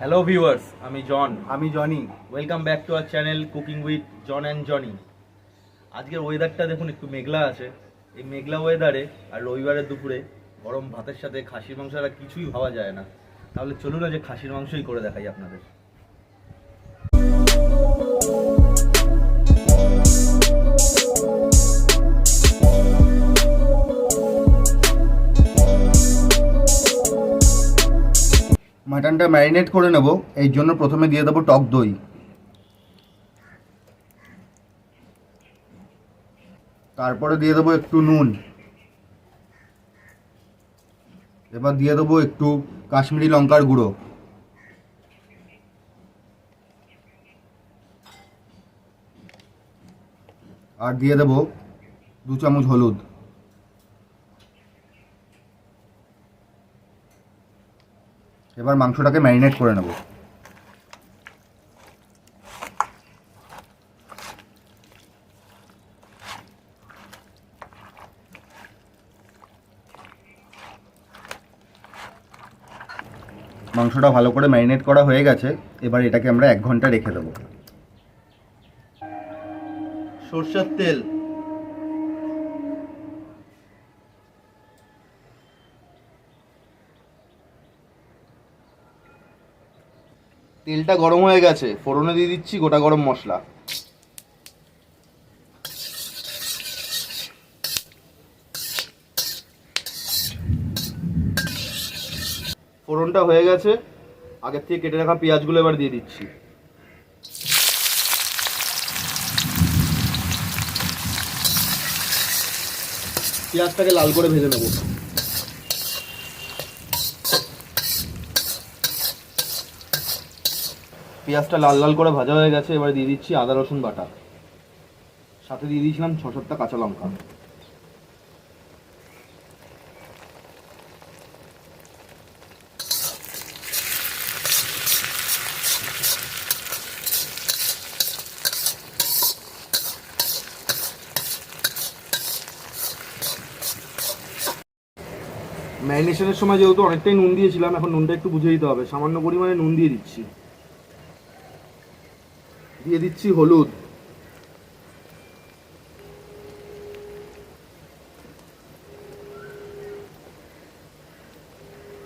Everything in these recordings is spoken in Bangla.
হ্যালো ভিউয়ার্স, আমি জন। আমি Johnny. Welcome back to our channel cooking with John and Johnny. আজকের ওয়েদারটা দেখুন, একটু মেঘলা আছে। এই মেঘলা ওয়েদারে আর রবিবারের দুপুরে গরম ভাতের সাথে খাসির মাংস আর কিছুই ভাবা যায় না। তাহলে চলুন যে খাসির মাংসই করে দেখাই আপনাদের। মাটনটা ম্যারিনেট করে নেব, এই জন্য প্রথমে দিয়ে দেবো টক দই। তারপরে দিয়ে দেবো একটু নুন। এবার দিয়ে দেবো একটু কাশ্মীরি লঙ্কার গুঁড়ো। আর দিয়ে দেবো 2 চামচ হলুদ। এবার মাংসটাকে ম্যারিনেট করে নেব। মাংসটা ভালো করে ম্যারিনেট করা হয়ে গেছে। এবার এটাকে আমরা 1 ঘন্টা রেখে দেবো। সরষের তেল, তেলটা গরম হয়ে গেছে, ফোড়নে দিয়ে দিচ্ছি গোটা গরম মশলা। ফোড়নটা হয়ে গেছে, আগের থেকে কেটে রাখা পেঁয়াজগুলো এবার দিয়ে দিচ্ছি। পেঁয়াজটাকে লাল করে ভেজে নেব। পেঁয়াজটা লাল লাল করে ভাজা হয়ে গেছে, এবার দিয়ে দিচ্ছি আদা রসুন বাটা, সাথে দিয়ে দিয়েছিলাম 6-7টা কাঁচা লঙ্কা। ম্যারিনেশনের সময় যেহেতু অনেকটাই নুন দিয়েছিলাম, এখন নুনটা একটু বুঝে দিতে হবে। সামান্য পরিমাণে নুন দিয়ে দিচ্ছি। দিয়ে দিচ্ছি হলুদ,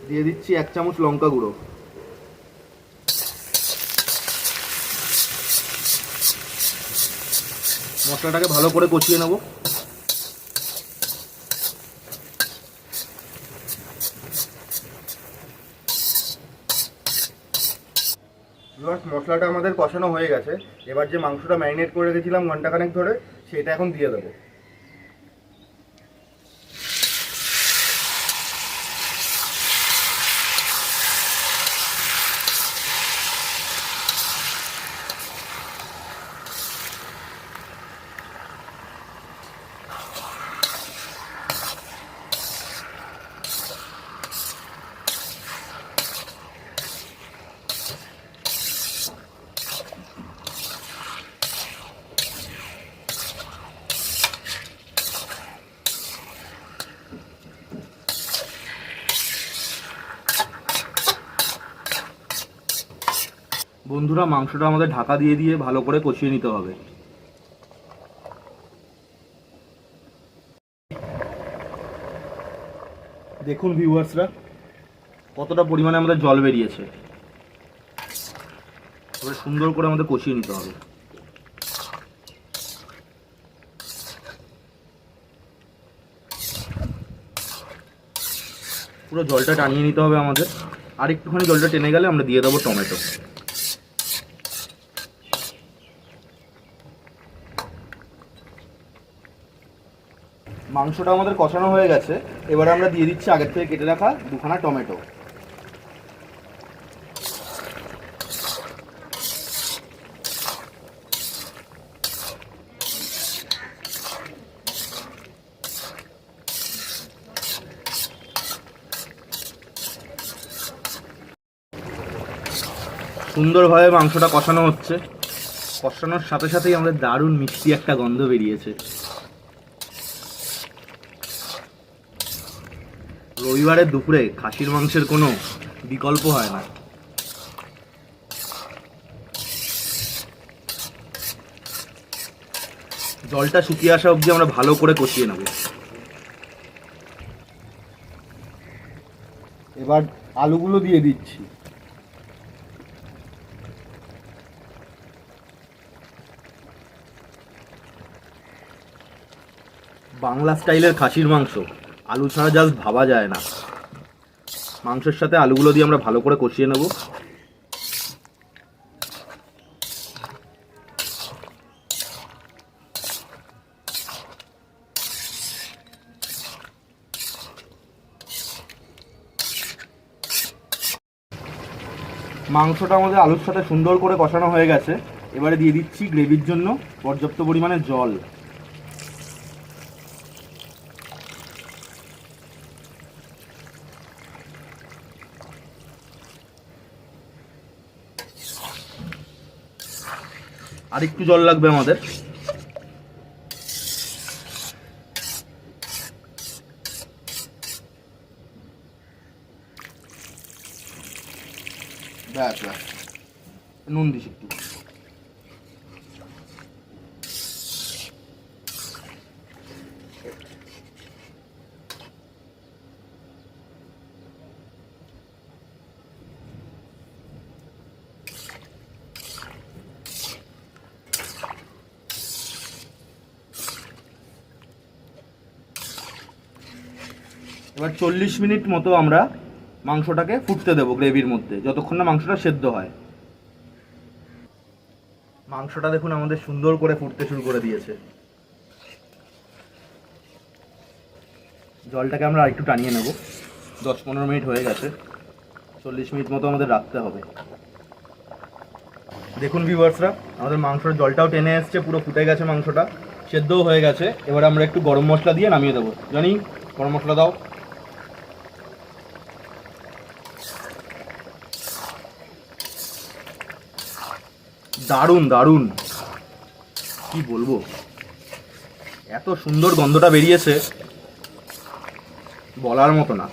দিয়ে দিচ্ছি 1 চামচ লঙ্কা গুঁড়ো। মশলাটাকে ভালো করে কষিয়ে নেব। মশলাটা আমাদের কষানো হয়ে গেছে। এবার যে মাংসটা ম্যারিনেট করে রেখেছিলাম ঘন্টাখানেক ধরে, সেটা এখন দিয়ে দেবো। বন্ধুরা, মাংসটা আমাদের ঢাকা দিয়ে দিয়ে ভালো করে কষিয়ে নিতে হবে। দেখুন ভিউয়ার্সরা, কতটা পরিমাণে আমাদের জল বেরিয়েছে। এবার সুন্দর করে আমাদের কষিয়ে নিতে হবে। পুরো জলটা টানিয়ে নিতে হবে আমাদের। আর একটুখানি জলটা টেনে গেলে আমরা দিয়ে দেবো টমেটো। মাংসটা আমাদের কষানো হয়ে গেছে, এবার আমরা দিয়ে দিচ্ছি আগের থেকে কেটে রাখা 2খানা টমেটো। সুন্দরভাবে মাংসটা কষানো হচ্ছে। কষানোর সাথে সাথেই আমাদের দারুণ মিষ্টি একটা গন্ধ বেরিয়েছে। রবিবারের দুপুরে খাসির মাংসের কোনো বিকল্প হয় না। জলটা শুকিয়ে আসা অবধি আমরা ভালো করে কষিয়ে নেব। এবার আলুগুলো দিয়ে দিচ্ছি। বাংলা স্টাইলের খাসির মাংস আলু ছাড়া জাস্ট ভাবা যায় না। মাংসের সাথে আলুগুলো দিয়ে আমরা ভালো করে কষিয়ে নেব। মাংসটা আমাদের আলুর সাথে সুন্দর করে কষানো হয়ে গেছে। এবারে দিয়ে দিচ্ছি গ্রেভির জন্য পর্যাপ্ত পরিমাণে জল। আর একটু জল লাগবে আমাদের। ব্যাস ব্যাস, নুন দিস একটু। এবার 40 মিনিট মতো আমরা মাংসটাকে ফুটতে দেবো গ্রেভির মধ্যে, যতক্ষণ না মাংসটা সেদ্ধ হয়। মাংসটা দেখুন আমাদের সুন্দর করে ফুটতে শুরু করে দিয়েছে। জলটাকে আমরা আরেকটু টানিয়ে নেব। 10-15 মিনিট হয়ে গেছে, 40 মিনিট মতো আমাদের রাখতে হবে। দেখুন ভিউয়ার্সরা, আমাদের মাংসের জলটাও টেনে এসছে, পুরো ফুটে গেছে, মাংসটা সেদ্ধও হয়ে গেছে। এবার আমরা একটু গরম মশলা দিয়ে নামিয়ে দেবো। জনি, গরম মশলা দাও। দারুণ দারুণ, কি বলবো, এত সুন্দর গন্ধটা বেরিয়েছে বলার মতো না।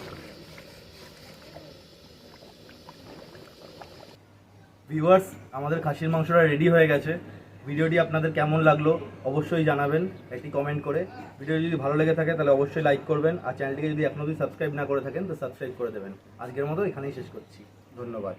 ভিউয়ার্স, আমাদের খাসির মাংসটা রেডি হয়ে গেছে। ভিডিওটি আপনাদের কেমন লাগলো অবশ্যই জানাবেন একটি কমেন্ট করে। ভিডিও যদি ভালো লেগে থাকে তাহলে অবশ্যই লাইক করবেন, আর চ্যানেলটিকে যদি এখনও সাবস্ক্রাইব না করে থাকেন তো সাবস্ক্রাইব করে দেবেন। আজকের মতো এখানেই শেষ করছি, ধন্যবাদ।